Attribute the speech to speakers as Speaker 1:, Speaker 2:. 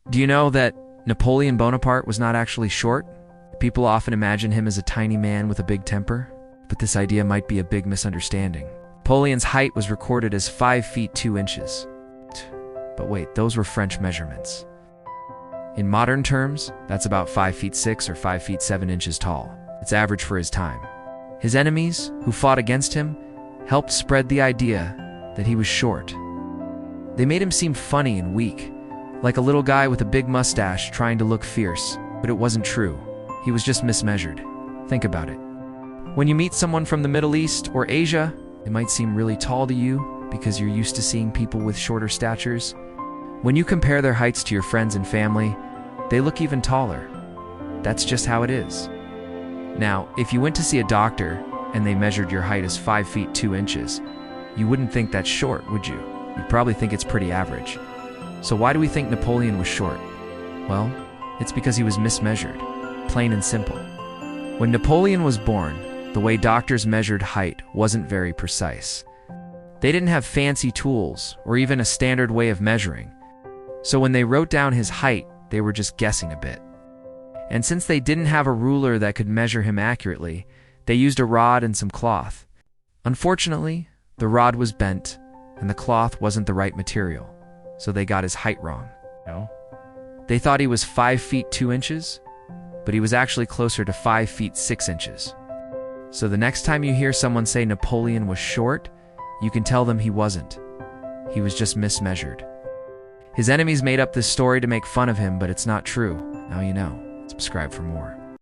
Speaker 1: Do you know that Napoleon Bonaparte was not actually short? People often imagine him as a tiny man with a big temper, but this idea might be a big misunderstanding. Napoleon's height was recorded as 5 feet 2 inches. But wait, those were French measurements. In modern terms, that's about 5 feet 6 or 5 feet 7 inches tall. It's average for his time. His enemies, who fought against him, helped spread the idea that he was short. They made him seem funny and weak, like a little guy with a big mustache trying to look fierce, but it wasn't true. He was just mismeasured. Think about it. When you meet someone from the Middle East or Asia, it might seem really tall to you because you're used to seeing people with shorter statures. When you compare their heights to your friends and family, they look even taller. That's just how it is. Now, if you went to see a doctor and they measured your height as 5 feet 2 inches, you wouldn't think that's short, would you? You'd probably think it's pretty average. So why do we think Napoleon was short? Well, it's because he was mismeasured, plain and simple. When Napoleon was born, the way doctors measured height wasn't very precise. They didn't have fancy tools or even a standard way of measuring. So when they wrote down his height, they were just guessing a bit. And since they didn't have a ruler that could measure him accurately, they used a rod and some cloth. Unfortunately, the rod was bent and the cloth wasn't the right material, so they got his height wrong.
Speaker 2: No?
Speaker 1: They thought he was 5 feet 2 inches, but he was actually closer to 5 feet 6 inches. So the next time you hear someone say Napoleon was short, you can tell them he wasn't. He was just mismeasured. His enemies made up this story to make fun of him, but it's not true. Now you know. Subscribe for more.